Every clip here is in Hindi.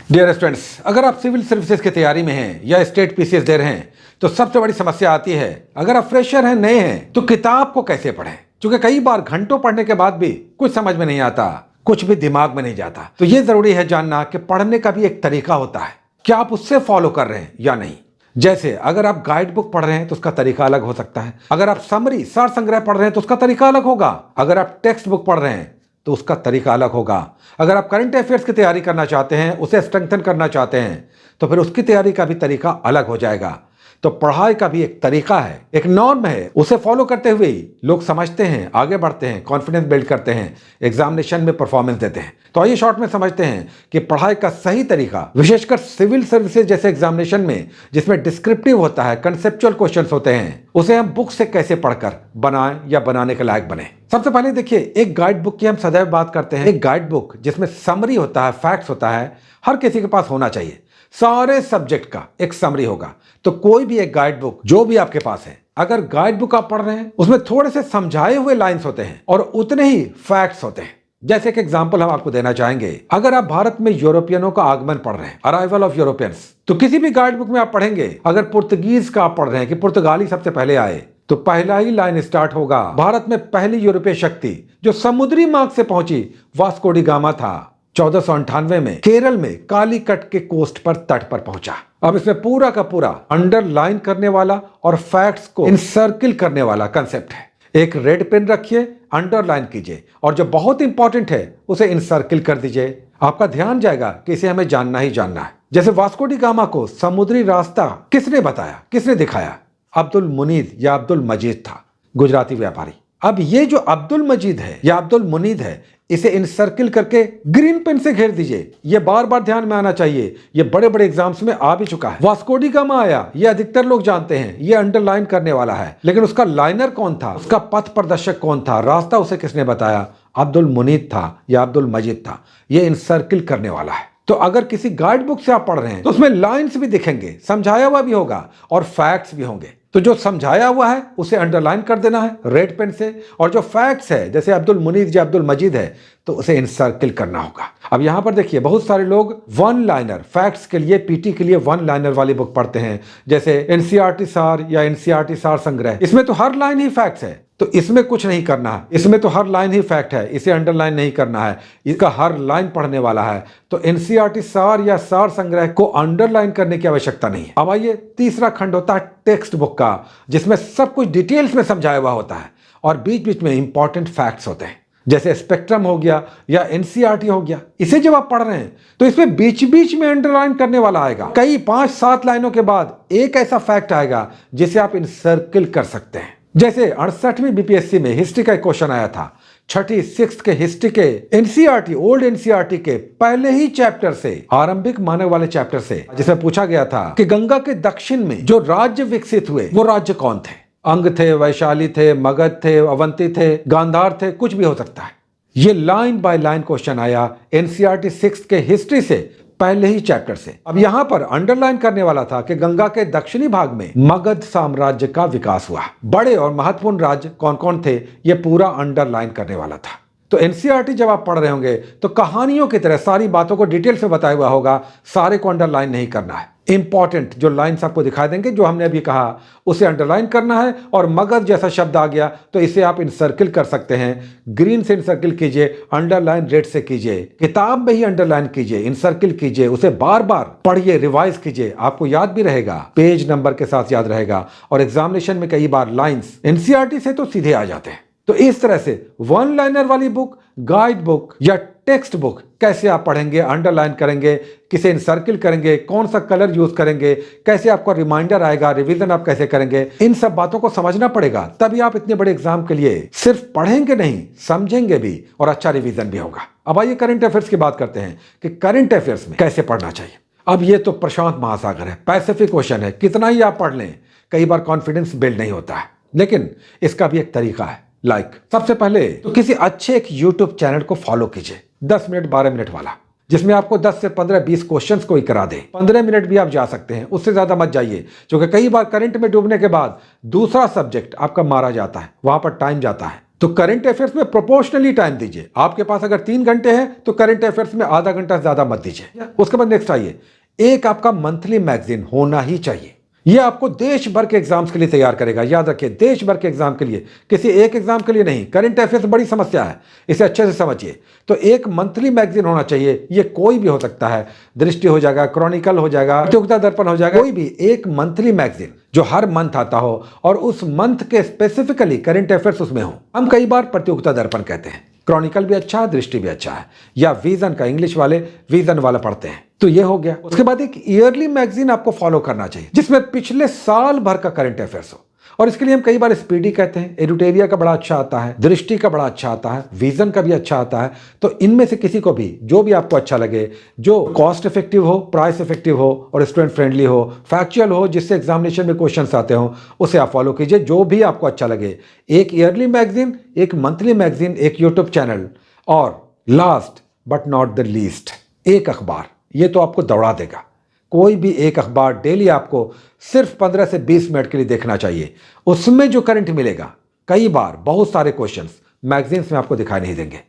डियर स्टूडेंट्स, अगर आप सिविल सर्विसेज की तैयारी में हैं या स्टेट पीसीएस दे रहे हैं तो सबसे बड़ी समस्या आती है, अगर आप फ्रेशर हैं, नए हैं, तो किताब को कैसे पढ़ें। क्योंकि कई बार घंटों पढ़ने के बाद भी कुछ समझ में नहीं आता, कुछ भी दिमाग में नहीं जाता। तो ये जरूरी है जानना कि पढ़ने का भी एक तरीका होता है, क्या आप उससे फॉलो कर रहे हैं या नहीं। जैसे अगर आप गाइड बुक पढ़ रहे हैं तो उसका तरीका अलग हो सकता है, अगर आप समरी सार संग्रह पढ़ रहे हैं तो उसका तरीका अलग होगा, अगर आप टेक्स्ट बुक पढ़ रहे हैं तो उसका तरीका अलग होगा, अगर आप करंट अफेयर्स की तैयारी करना चाहते हैं, उसे स्ट्रेंथन करना चाहते हैं, तो फिर उसकी तैयारी का भी तरीका अलग हो जाएगा। तो पढ़ाई का भी एक तरीका है, एक नॉर्म है, उसे फॉलो करते हुए ही लोग समझते हैं, आगे बढ़ते हैं, कॉन्फिडेंस बिल्ड करते हैं, एग्जामिनेशन में परफॉर्मेंस देते हैं। तो आइए शॉर्ट में समझते हैं कि पढ़ाई का सही तरीका, विशेषकर सिविल सर्विसेज जैसे एग्जामिनेशन में जिसमें डिस्क्रिप्टिव होता है, कंसेप्चुअल क्वेश्चंस होते हैं, उसे हम बुक से कैसे पढ़कर बनाएं या बनाने के लायक बने। सबसे पहले देखिए, एक गाइड बुक की हम सदैव बात करते हैं। एक गाइड बुक जिसमें समरी होता है, फैक्ट्स होता है, हर किसी के पास होना चाहिए। सारे सब्जेक्ट का एक समरी होगा। तो कोई भी एक गाइड बुक जो भी आपके पास है, अगर गाइड बुक आप पढ़ रहे हैं उसमें थोड़े से समझाए हुए लाइंस होते हैं और उतने ही फैक्ट्स होते हैं। जैसे एक एग्जांपल हम आपको देना चाहेंगे, अगर आप भारत में यूरोपियनों का आगमन पढ़ रहे हैं, अराइवल ऑफ यूरोपियंस, तो किसी भी गाइड बुक में आप पढ़ेंगे, अगर पुर्तगीज का आप पढ़ रहे हैं कि पुर्तगाली सबसे पहले आए, तो पहला ही लाइन स्टार्ट होगा, भारत में पहली यूरोपीय शक्ति जो समुद्री मार्ग से पहुंची वास्को डी गामा था। 1498 में केरल में कालीकट के कोस्ट पर तट पर पहुंचा। अब इसमें पूरा का पूरा अंडरलाइन करने वाला और फैक्ट्स को इनसर्किल करने वाला कंसेप्ट है। एक रेड पेन रखिए, अंडरलाइन कीजिए और जो बहुत इंपॉर्टेंट है उसे इनसर्किल कर दीजिए। आपका ध्यान जाएगा कि इसे हमें जानना ही जानना है। जैसे वास्को डी गामा को समुद्री रास्ता किसने बताया, किसने दिखाया? अब्दुल मुनीद या अब्दुल मजीद था, गुजराती व्यापारी। अब ये जो अब्दुल मजीद है या अब्दुल मुनीद है, इसे इनसर्किल करके ग्रीन पेन से घेर दीजिए। ये बार बार ध्यान में आना चाहिए, ये बड़े बड़े एग्जाम्स में आ भी चुका है। वास्को डी गामा आया, ये अधिकतर लोग जानते हैं, ये अंडरलाइन करने वाला है, लेकिन उसका लाइनर कौन था, उसका पथ प्रदर्शक कौन था, रास्ता उसे किसने बताया? अब्दुल मुनीद था या अब्दुल मजीद था। ये इनसर्किल करने वाला है। तो अगर किसी गाइड बुक से आप पढ़ रहे हैं तो उसमें लाइंस भी दिखेंगे, समझाया हुआ भी होगा और फैक्ट्स भी होंगे। तो जो समझाया हुआ है उसे अंडरलाइन कर देना है रेड पेन से, और जो फैक्ट्स है जैसे अब्दुल मुनीद या अब्दुल मजीद है तो उसे इनसर्किल करना होगा। अब यहां पर देखिए, बहुत सारे लोग वन लाइनर फैक्ट्स के लिए, पीटी के लिए वन लाइनर वाली बुक पढ़ते हैं, जैसे एनसीईआरटी सार या एनसीईआरटी सार संग्रह। इसमें तो हर लाइन ही फैक्ट्स है, तो इसमें कुछ नहीं करना है, इसमें तो हर लाइन ही फैक्ट है, इसे अंडरलाइन नहीं करना है, इसका हर लाइन पढ़ने वाला है। तो एनसीईआरटी सार या सार संग्रह को अंडरलाइन करने की आवश्यकता नहीं है। अब आइए, तीसरा खंड होता है टेक्स्ट बुक का, जिसमें सब कुछ डिटेल्स में समझाया हुआ होता है और बीच बीच में इंपॉर्टेंट फैक्ट्स होते हैं, जैसे स्पेक्ट्रम हो गया या एनसीईआरटी हो गया। इसे जब आप पढ़ रहे हैं तो इसमें बीच बीच में अंडरलाइन करने वाला आएगा। कई 5-7 लाइनों के बाद एक ऐसा फैक्ट आएगा जिसे आप इनसर्किल कर सकते हैं। जैसे 68वीं बीपीएससी में हिस्ट्री का एक क्वेश्चन आया था, 6ठी 6th के हिस्ट्री के एनसीईआरटी, ओल्ड एनसीईआरटी के पहले ही चैप्टर से, आरंभिक मानव वाले चैप्टर से, जिसमें पूछा गया था कि गंगा के दक्षिण में जो राज्य विकसित हुए वो राज्य कौन थे? अंग थे, वैशाली थे, मगध थे, अवंती थे, गांधार थे, कुछ भी हो सकता है। ये लाइन बाय लाइन क्वेश्चन आया एनसीईआरटी 6th के हिस्ट्री से, पहले ही चैप्टर से। अब यहां पर अंडरलाइन करने वाला था कि गंगा के दक्षिणी भाग में मगध साम्राज्य का विकास हुआ। बड़े और महत्वपूर्ण राज्य कौन कौन थे, यह पूरा अंडरलाइन करने वाला था। तो एनसीईआरटी जब आप पढ़ रहे होंगे तो कहानियों की तरह सारी बातों को डिटेल से बताया हुआ होगा, सारे को अंडरलाइन नहीं करना है। इंपॉर्टेंट जो लाइन्स आपको दिखाई देंगे, जो हमने अभी कहा, उसे अंडरलाइन करना है। और मगध जैसा शब्द आ गया तो इसे आप इनसर्किल कर सकते हैं, ग्रीन से इनसर्किल कीजिए, अंडरलाइन रेड से कीजिए, किताब में ही अंडरलाइन कीजिए, इनसर्किल कीजिए, उसे बार बार पढ़िए, रिवाइज कीजिए, आपको याद भी रहेगा, पेज नंबर के साथ याद रहेगा। और एग्जामिनेशन में कई बार लाइन्स एनसीईआरटी से तो सीधे आ जाते हैं। तो इस तरह से वन लाइनर वाली बुक, गाइड बुक या टेक्स्ट बुक कैसे आप पढ़ेंगे, अंडरलाइन करेंगे, किसे इनसर्किल करेंगे, कौन सा कलर यूज करेंगे, कैसे आपका रिमाइंडर आएगा, रिवीजन आप कैसे करेंगे, इन सब बातों को समझना पड़ेगा। तभी आप इतने बड़े एग्जाम के लिए सिर्फ पढ़ेंगे नहीं, समझेंगे भी और अच्छा रिवीजन भी होगा। अब आइए करंट अफेयर्स की बात करते हैं कि करंट अफेयर्स में कैसे पढ़ना चाहिए। अब ये तो प्रशांत महासागर है, पैसिफिक ओशन है, कितना ही आप पढ़ लें, कई बार कॉन्फिडेंस बिल्ड नहीं होता है, लेकिन इसका भी एक तरीका है। सबसे पहले तो किसी अच्छे एक यूट्यूब चैनल को फॉलो कीजिए, 10 मिनट 12 मिनट वाला, जिसमें आपको 10 से 15-20 क्वेश्चंस कोई करा दे। 15 मिनट भी आप जा सकते हैं, उससे ज्यादा मत जाइए, क्योंकि कई बार करंट में डूबने के बाद दूसरा सब्जेक्ट आपका मारा जाता है, वहां पर टाइम जाता है। तो करंट अफेयर्स में प्रोपोर्शनली टाइम दीजिए। आपके पास अगर 3 घंटे हैं तो करंट अफेयर्स में आधा घंटा ज्यादा मत दीजिए। उसके बाद नेक्स्ट आइए, एक आपका मंथली मैगजीन होना ही चाहिए। यह आपको देश भर के एग्जाम्स के लिए तैयार करेगा। याद रखिए, देश भर के एग्जाम के लिए, किसी एक एग्जाम के लिए नहीं। करंट अफेयर्स बड़ी समस्या है, इसे अच्छे से समझिए। तो एक मंथली मैगजीन होना चाहिए। यह कोई भी हो सकता है, दृष्टि हो जाएगा, क्रॉनिकल हो जाएगा, प्रतियोगिता दर्पण हो जाएगा, कोई भी एक मंथली मैगजीन जो हर मंथ आता हो और उस मंथ के स्पेसिफिकली करंट अफेयर्स उसमें हो। हम कई बार प्रतियोगिता दर्पण कहते हैं, क्रॉनिकल भी अच्छा है, दृष्टि भी अच्छा है, या विजन का, इंग्लिश वाले विजन वाला पढ़ते हैं, तो ये हो गया। उसके बाद एक ईयरली मैगजीन आपको फॉलो करना चाहिए जिसमें पिछले साल भर का करंट अफेयर्स हो। और इसके लिए हम कई बार स्पीडी कहते हैं, एडुटेरिया का बड़ा अच्छा आता है, दृष्टि का बड़ा अच्छा आता है, विजन का भी अच्छा आता है। तो इनमें से किसी को भी, जो भी आपको अच्छा लगे, जो कॉस्ट इफेक्टिव हो, प्राइस इफेक्टिव हो और स्टूडेंट फ्रेंडली हो, फैक्चुअल हो, जिससे एग्जामिनेशन में क्वेश्चंस आते हो, उसे आप फॉलो कीजिए, जो भी आपको अच्छा लगे। एक ईयरली मैगजीन, एक मंथली मैगजीन, एक यूट्यूब चैनल, और last but not the least एक अखबार। ये तो आपको दौड़ा देगा। कोई भी एक अखबार डेली आपको सिर्फ 15 से 20 मिनट के लिए देखना चाहिए। उसमें जो करंट मिलेगा, कई बार बहुत सारे क्वेश्चंस मैगजीन्स में आपको दिखाई नहीं देंगे।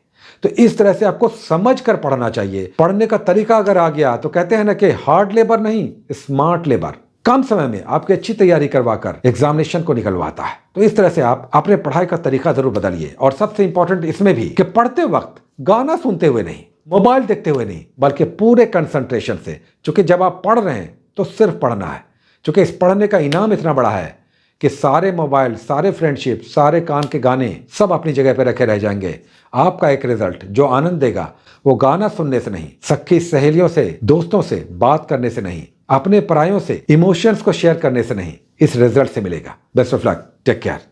तो इस तरह से आपको समझ कर पढ़ना चाहिए। पढ़ने का तरीका अगर आ गया तो कहते हैं ना कि हार्ड लेबर नहीं, स्मार्ट लेबर कम समय में आपकी अच्छी तैयारी करवाकर एग्जामिनेशन को निकलवाता है। तो इस तरह से आप अपने पढ़ाई का तरीका जरूर बदलिए। और सबसे इंपॉर्टेंट इसमें भी कि पढ़ते वक्त गाना सुनते हुए नहीं, मोबाइल देखते हुए नहीं, बल्कि पूरे कंसंट्रेशन से। क्योंकि जब आप पढ़ रहे हैं तो सिर्फ पढ़ना है। क्योंकि इस पढ़ने का इनाम इतना बड़ा है कि सारे मोबाइल, सारे फ्रेंडशिप, सारे कान के गाने सब अपनी जगह पर रखे रह जाएंगे। आपका एक रिजल्ट जो आनंद देगा वो गाना सुनने से नहीं, सखी सहेलियों से, दोस्तों से बात करने से नहीं, अपने परायों से इमोशंस को शेयर करने से नहीं, इस रिजल्ट से मिलेगा। Best of luck, take care.